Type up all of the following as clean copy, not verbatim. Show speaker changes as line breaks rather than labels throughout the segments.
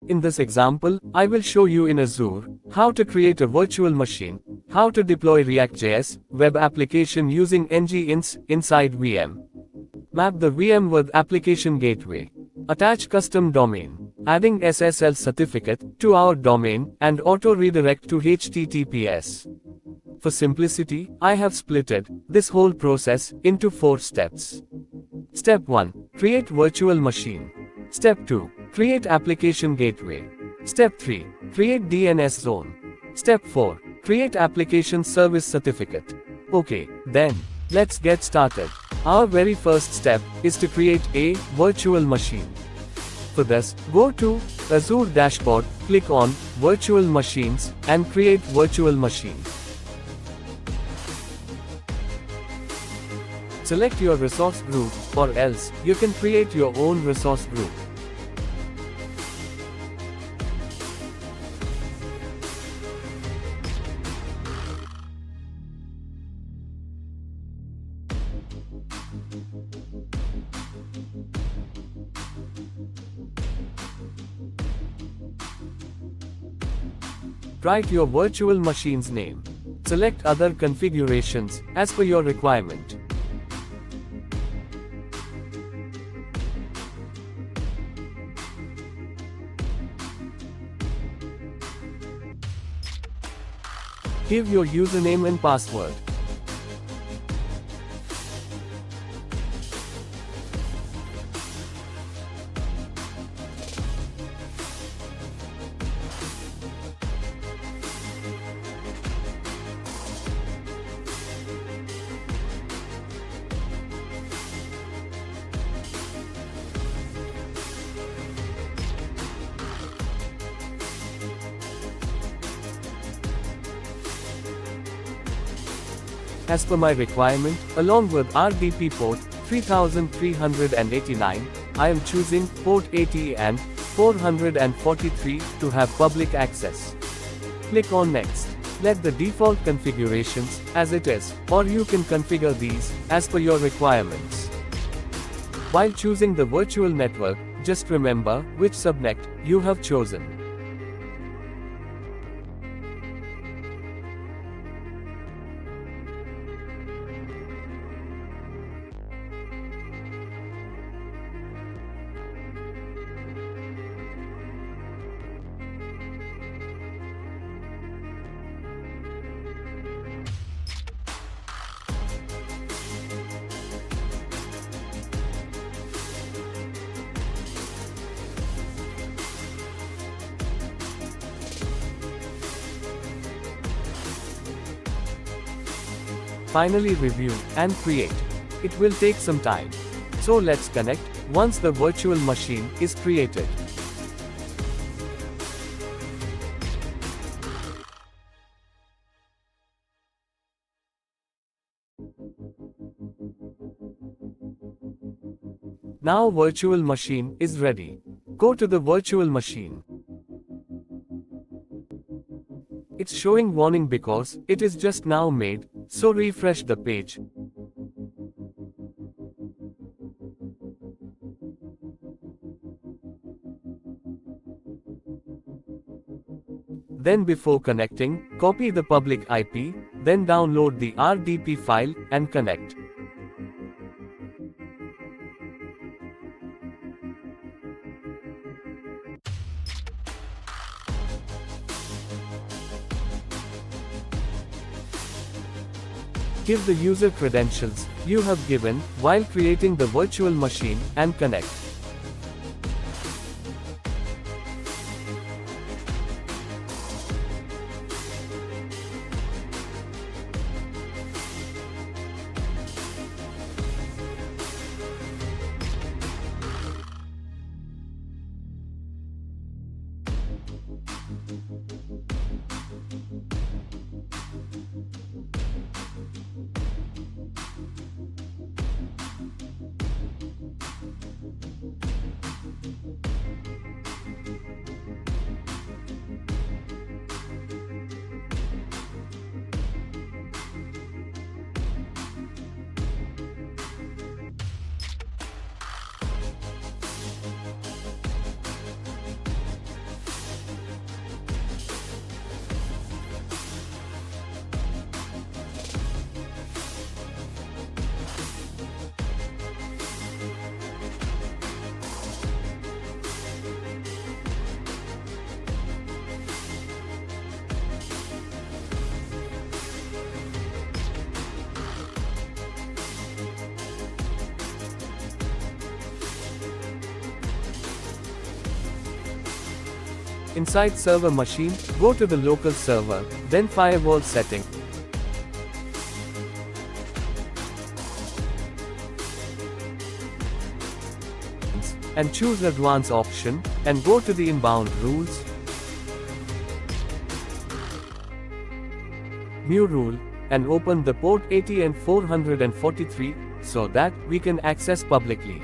In this example, I will show you in Azure how to create a virtual machine, how to deploy React.js web application using NGINX inside VM. Map the VM with application gateway. Attach custom domain, adding SSL certificate to our domain and auto redirect to HTTPS. For simplicity, I have splitted this whole process into 4 steps. Step 1. Create virtual machine. Step 2. Create application gateway. Step 3. Create DNS zone. Step 4. Create application service certificate. Okay, then, let's get started. Our very first step is to create a virtual machine. For this, go to Azure dashboard, click on Virtual Machines, and create virtual machine. Select your resource group, or else, you can create your own resource group. Write your virtual machine's name. Select other configurations as per your requirement. Give your username and password. As per my requirement, along with RDP port 3389, I am choosing port 80 and 443 to have public access. Click on Next. Let the default configurations as it is, or you can configure these as per your requirements. While choosing the virtual network, just remember which subnet you have chosen. Finally review and create. It will take some time. So let's connect once the virtual machine is created. Now virtual machine is ready. Go to the virtual machine. It's showing warning because it is just now made, so refresh the page. Then before connecting, copy the public IP, then download the RDP file and connect. Give the user credentials you have given while creating the virtual machine and connect. Inside server machine, go to the local server, then firewall setting. And choose advanced option, and go to the inbound rules. New rule, and open the port 80 and 443, so that we can access publicly.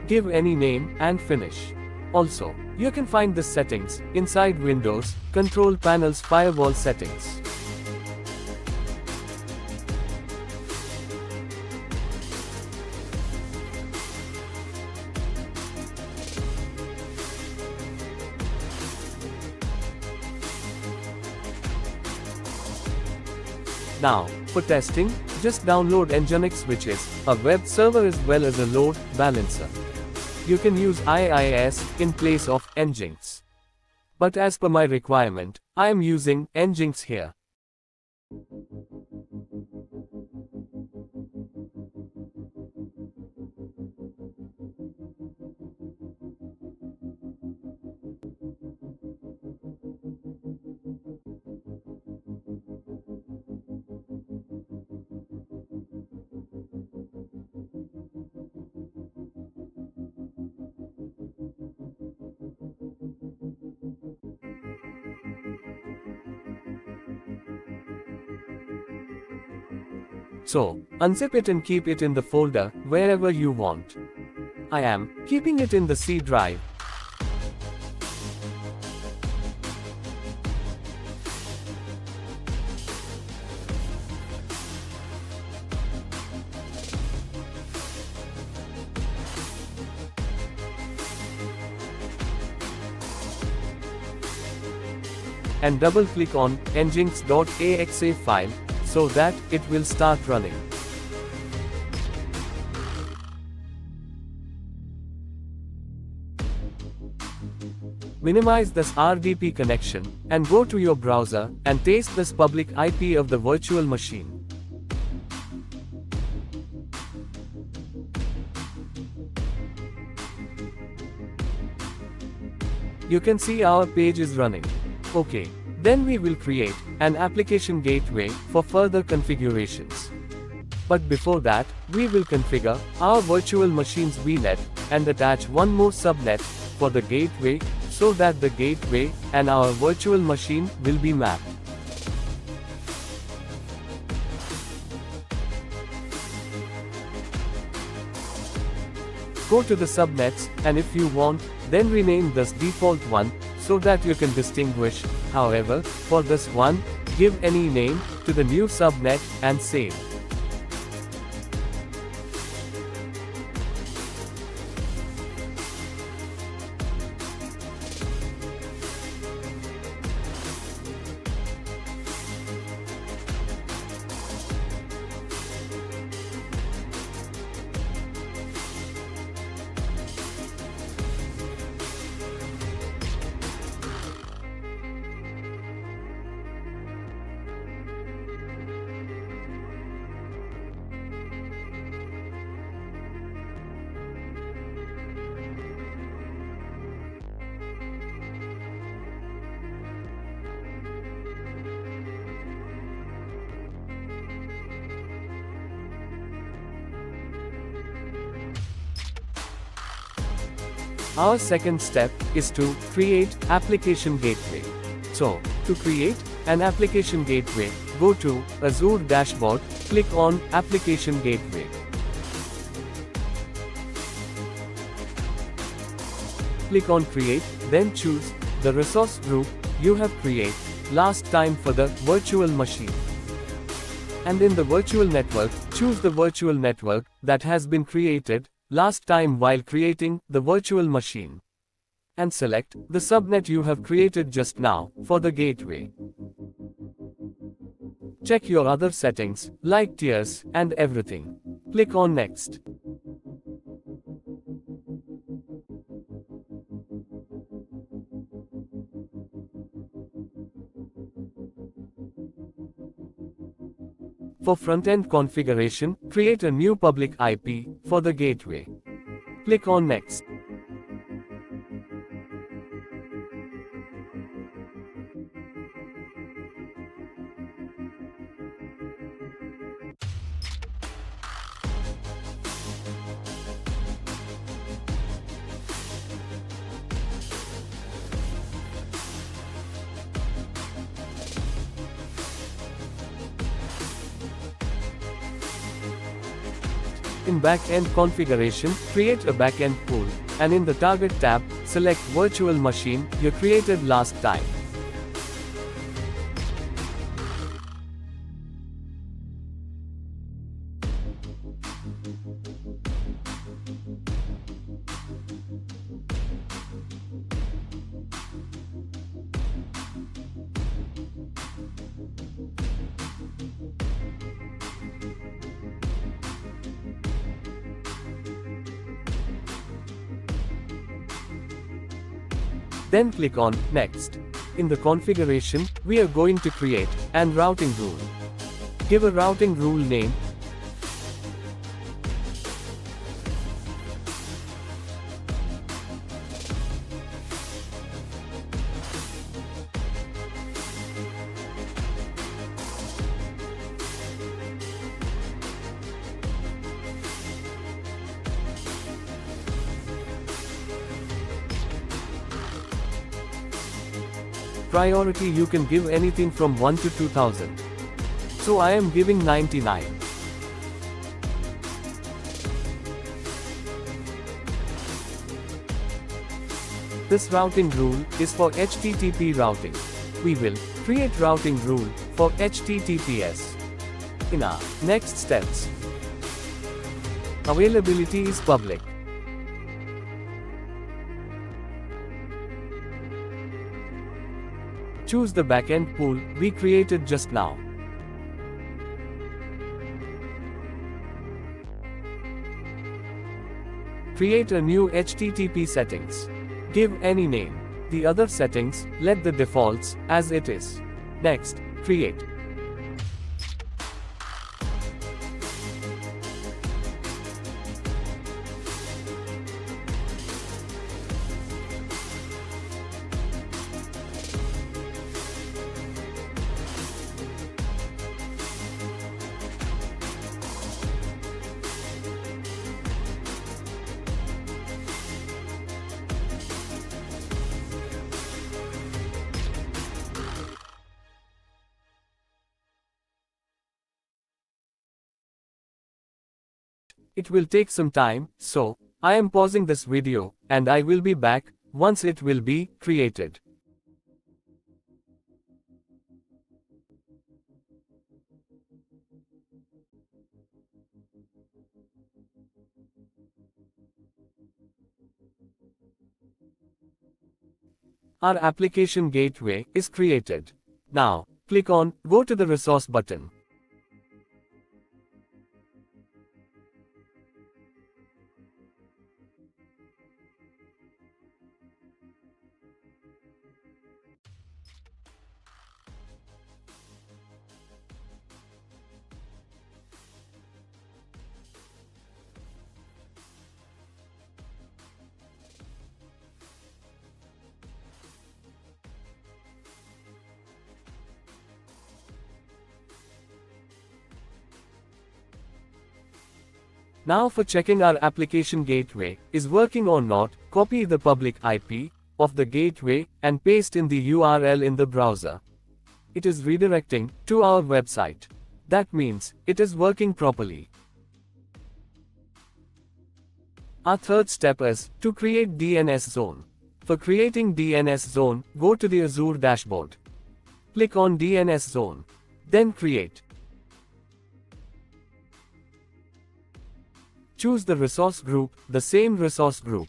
Give any name, and finish. Also, you can find the settings inside Windows Control Panel's Firewall Settings. Now, for testing, just download NGINX, which is a web server as well as a load balancer. You can use IIS in place of NGINX. But as per my requirement, I am using NGINX here. So, unzip it and keep it in the folder, wherever you want. I am keeping it in the C drive. And double click on nginx.exe file, so that it will start running. Minimize this RDP connection, and go to your browser, and paste this public IP of the virtual machine. You can see our page is running. Okay. Then we will create an application gateway for further configurations. But before that, we will configure our virtual machine's VNet and attach one more subnet for the gateway, so that the gateway and our virtual machine will be mapped. Go to the subnets, and if you want, then rename this default one, so that you can distinguish. However, for this one, give any name to the new subnet and save. Our second step is to create application gateway. So, to create an application gateway, go to Azure Dashboard, click on Application Gateway. Click on Create, then choose the resource group you have created last time for the virtual machine. And in the virtual network, choose the virtual network that has been created last time while creating the virtual machine. And select the subnet you have created just now for the gateway. Check your other settings, like tiers and everything. Click on Next. For front-end configuration, create a new public IP for the gateway. Click on Next. In back-end configuration, create a back-end pool, and in the Target tab, select Virtual Machine you created last time. Then click on Next. In the configuration, we are going to create an routing rule. Give a routing rule name. Priority you can give anything from 1 to 2000. So I am giving 99. This routing rule is for HTTP routing. We will create routing rule for HTTPS. In our next steps, availability is public. Choose the backend pool we created just now. Create a new HTTP settings. Give any name. The other settings, let the defaults as it is. Next, create. It will take some time, so I am pausing this video, and I will be back once it will be created. Our application gateway is created. Now, click on Go to the Resource button. Now for checking our application gateway is working or not, copy the public IP of the gateway and paste in the URL in the browser. It is redirecting to our website. That means it is working properly. Our third step is to create DNS zone. For creating DNS zone, go to the Azure dashboard. Click on DNS zone. Then create. Choose the resource group, the same resource group.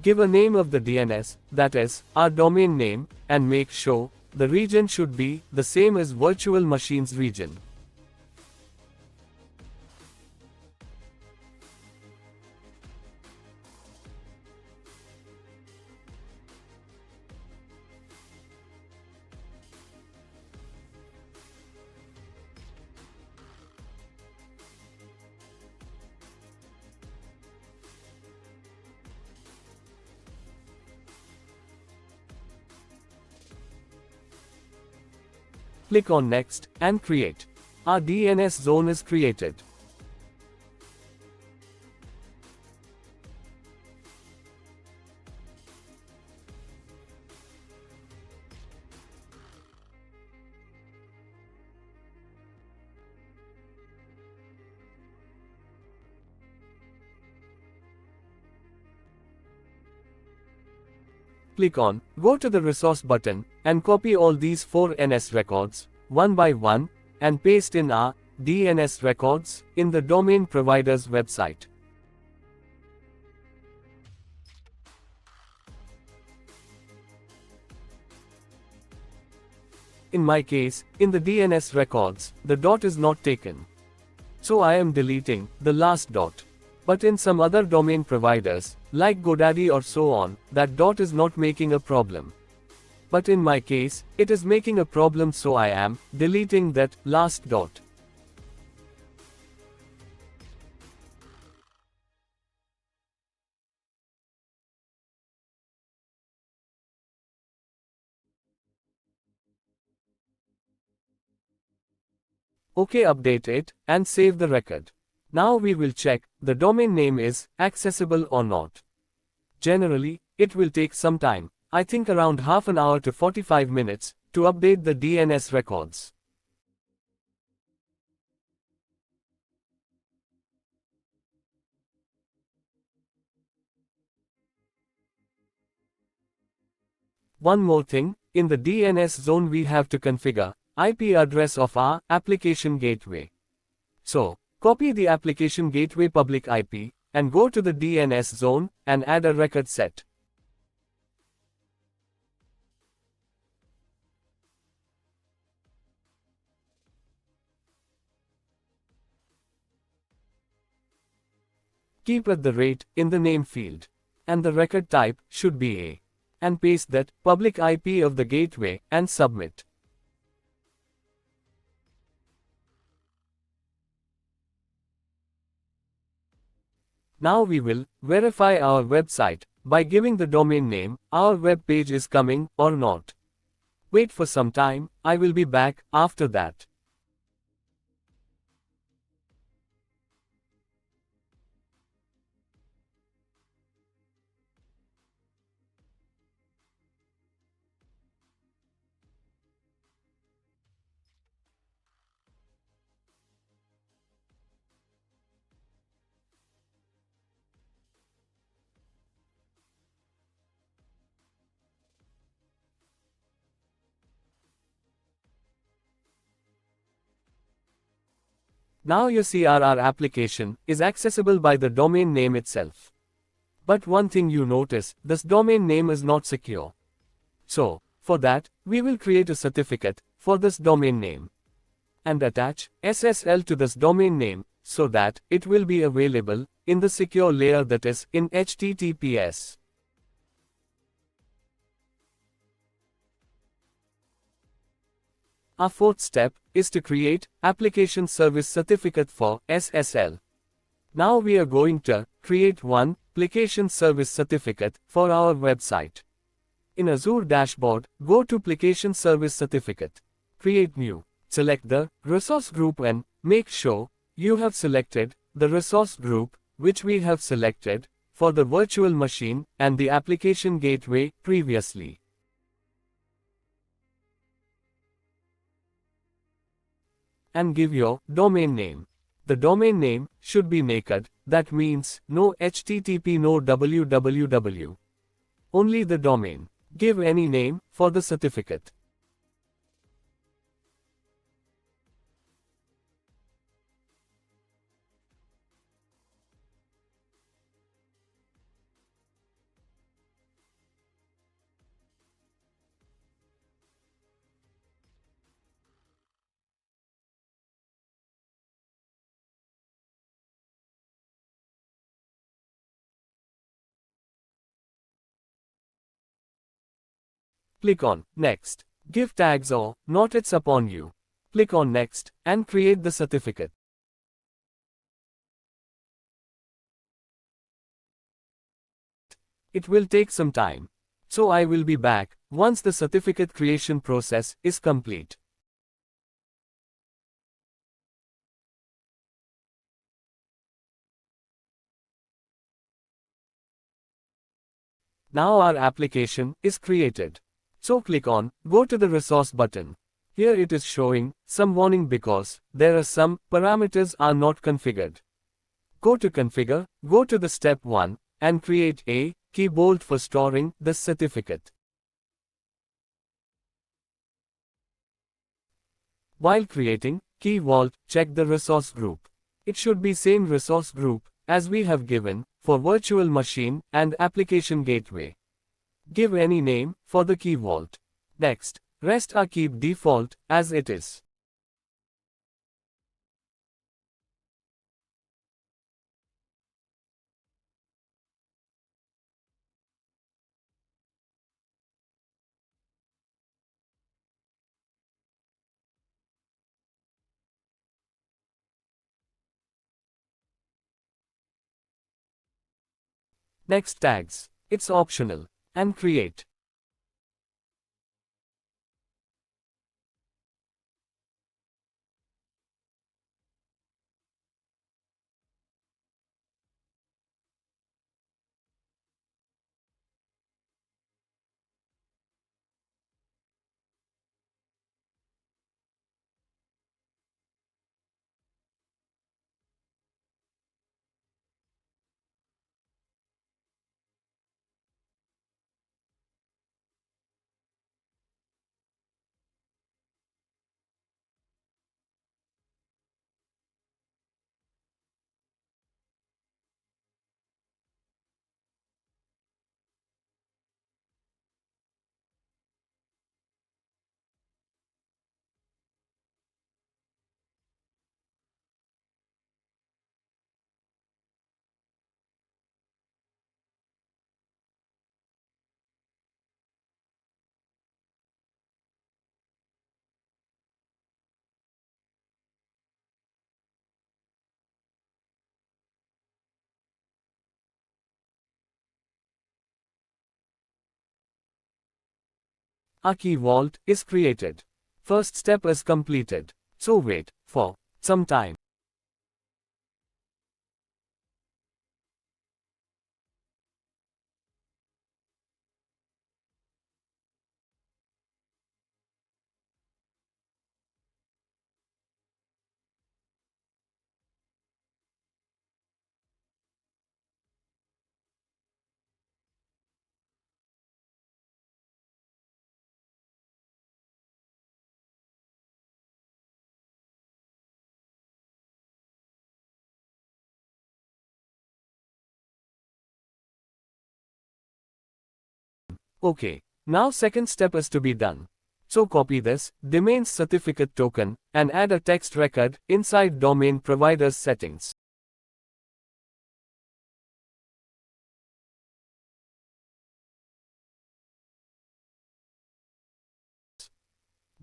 Give a name of the DNS, that is, our domain name, and make sure the region should be the same as virtual machines region. Click on Next, and Create. Our DNS zone is created. Click on Go to the Resource button, and copy all these 4 NS records, one by one, and paste in our DNS records in the domain provider's website. In my case, in the DNS records, the dot is not taken. So I am deleting the last dot. But in some other domain providers, like GoDaddy or so on, that dot is not making a problem. But in my case, it is making a problem, so I am deleting that last dot. OK, update it, and save the record. Now we will check the domain name is accessible or not. Generally, it will take some time, I think around half an hour to 45 minutes, to update the DNS records. One more thing, in the DNS zone we have to configure IP address of our application gateway. So, copy the application gateway public IP, and go to the DNS zone, and add a record set. Keep at the rate in the name field. And the record type should be A. And paste that public IP of the gateway, and submit. Now we will verify our website by giving the domain name, our web page is coming or not. Wait for some time, I will be back after that. Now your CRR application is accessible by the domain name itself. But one thing you notice, this domain name is not secure. So, for that, we will create a certificate for this domain name and attach SSL to this domain name so that it will be available in the secure layer, that is, in HTTPS. Our fourth step is to create Application Service Certificate for SSL. Now we are going to create one Application Service Certificate for our website. In Azure Dashboard, go to Application Service Certificate. Create New. Select the resource group and make sure you have selected the resource group which we have selected for the virtual machine and the application gateway previously. And give your domain name. The domain name should be naked, that means no HTTP, no www. Only the domain. Give any name for the certificate. Click on Next. Give tags or not, it's upon you. Click on Next and create the certificate. It will take some time. So I will be back once the certificate creation process is complete. Now our application is created. So click on Go to the Resource button. Here it is showing some warning because there are some parameters are not configured. Go to Configure, go to the step 1, and create a key vault for storing the certificate. While creating key vault, check the resource group. It should be same resource group as we have given for virtual machine and application gateway. Give any name for the key vault. Next, rest are keep default as it is. Next tags. It's optional. And create. Our key vault is created. First step is completed. So wait for some time. Okay, now second step is to be done. So copy this domain certificate token and add a text record inside domain provider's settings.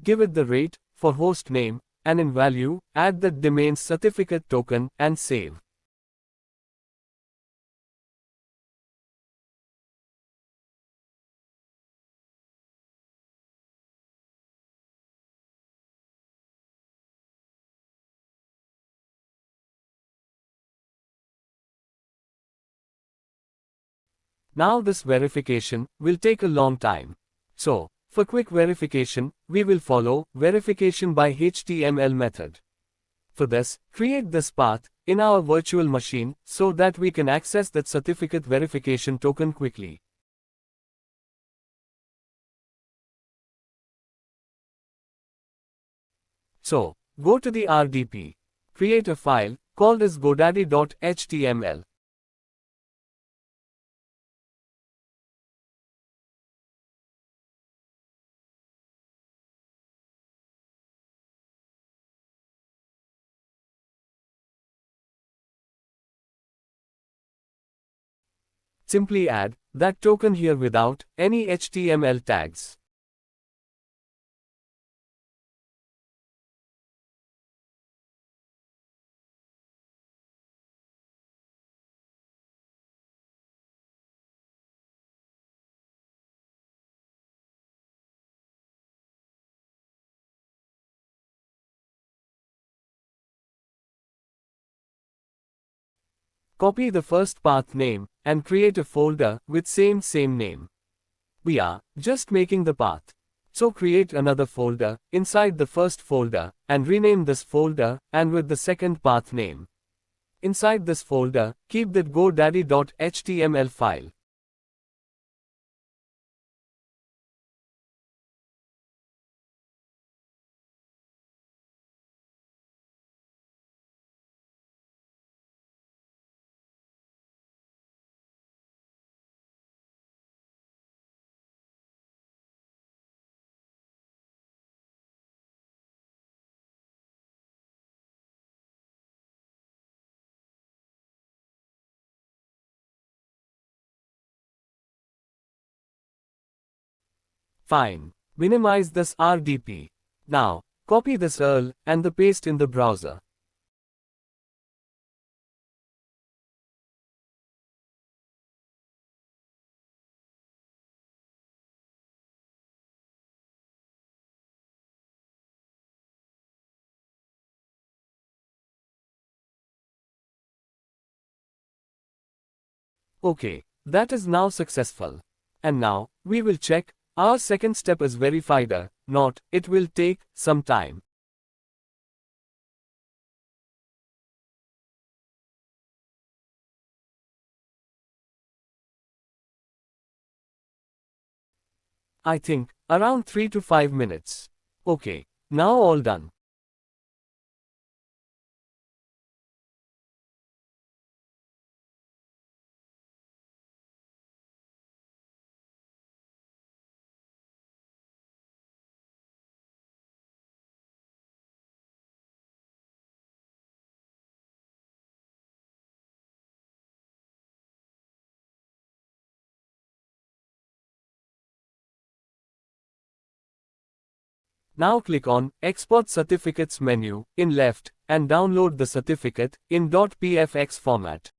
Give it the rate for host name and in value add the domain certificate token and save. Now this verification will take a long time. So, for quick verification, we will follow verification by HTML method. For this, create this path in our virtual machine so that we can access that certificate verification token quickly. So, go to the RDP. Create a file called as godaddy.html. Simply add that token here without any HTML tags. Copy the first path name and create a folder with same name. We are just making the path. So create another folder inside the first folder and rename this folder and with the second path name. Inside this folder, keep that godaddy.html file. Fine. Minimize this RDP. Now, copy this URL and the paste in the browser. Okay, that is now successful. And now, we will check, our second step is verified or not, it will take some time. I think, around 3 to 5 minutes. Okay, now all done. Now click on Export Certificates menu in left and download the certificate in .pfx format.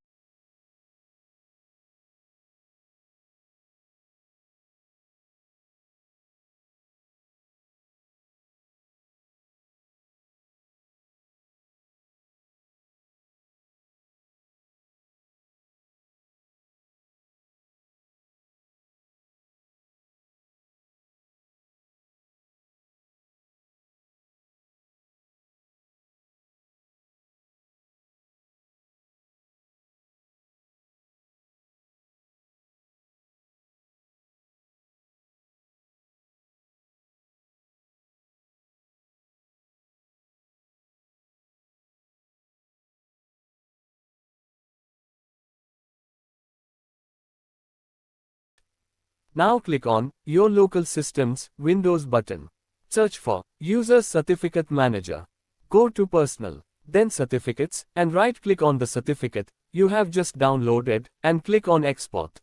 Now click on Your Local Systems Windows button. Search for User Certificate Manager. Go to Personal, then Certificates, and right-click on the certificate you have just downloaded and click on Export.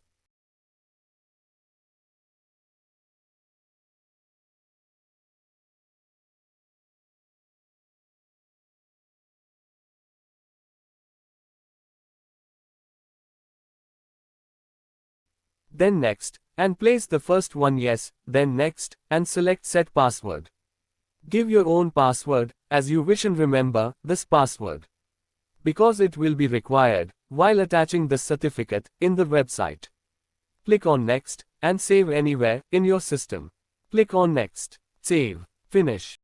Then Next, and place the first one yes, then Next, and select Set Password. Give your own password, as you wish and remember this password, because it will be required while attaching this certificate in the website. Click on Next, and save anywhere in your system. Click on Next, save, finish.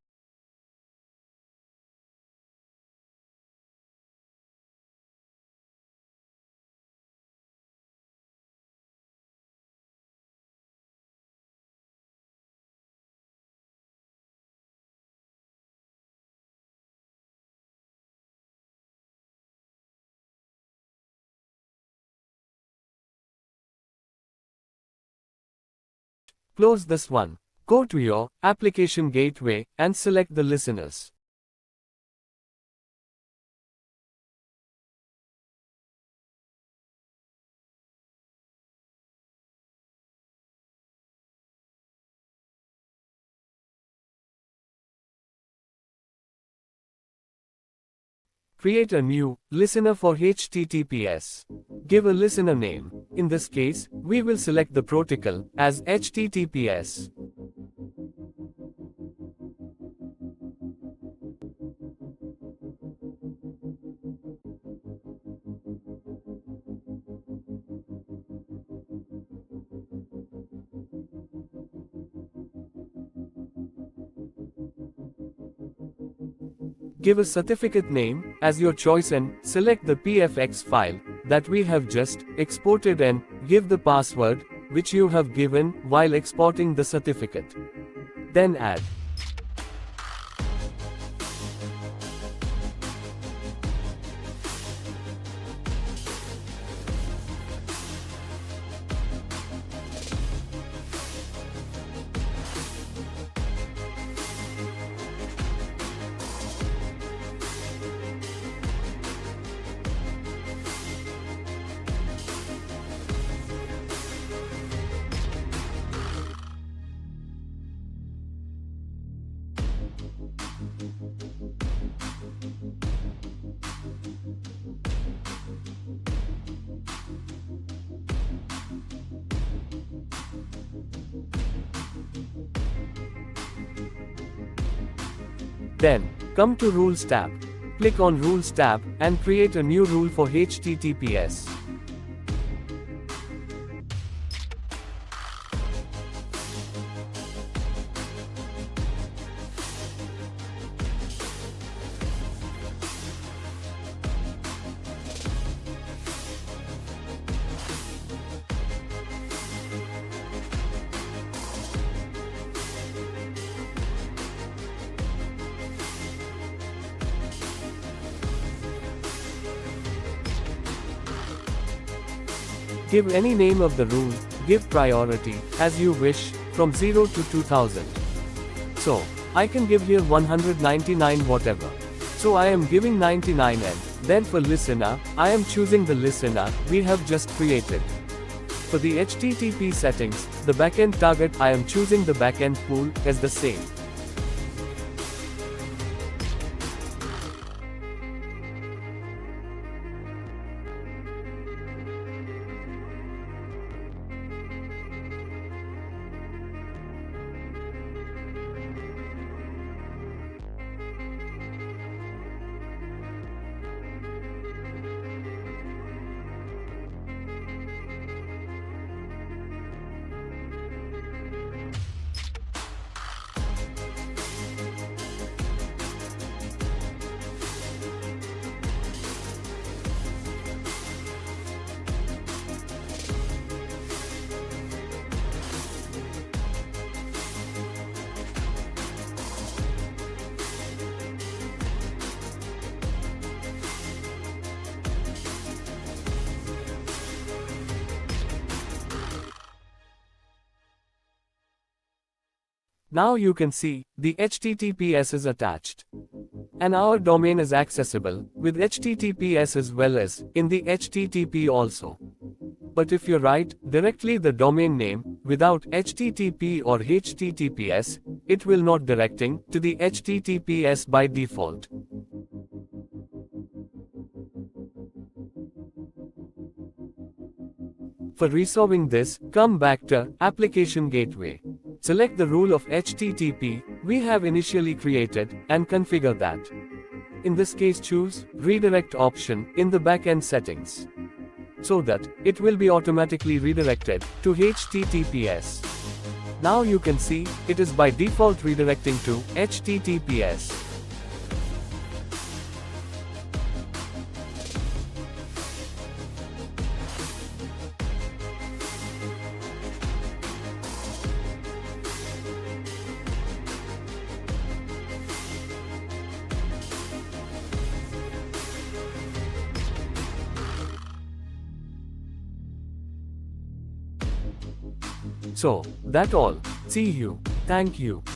Close this one. Go to your application gateway and select the listeners. Create a new listener for HTTPS. Give a listener name. In this case, we will select the protocol as HTTPS. Give a certificate name as your choice and select the PFX file that we have just exported and give the password which you have given while exporting the certificate. Then add. Then, come to Rules tab. Click on Rules tab and create a new rule for HTTPS. Give any name of the rule, give priority, as you wish, from 0 to 2000. So, I can give here 199 whatever. So I am giving 99 and then for listener, I am choosing the listener we have just created. For the HTTP settings, the backend target I am choosing the backend pool as the same. Now you can see, the HTTPS is attached. And our domain is accessible, with HTTPS as well as, in the HTTP also. But if you write, directly the domain name, without HTTP or HTTPS, it will not directing, to the HTTPS by default. For resolving this, come back to Application Gateway. Select the rule of HTTP we have initially created and configure that. In this case choose Redirect option in the backend settings, so that it will be automatically redirected to HTTPS. Now you can see it is by default redirecting to HTTPS. So, that's all. See you. Thank you.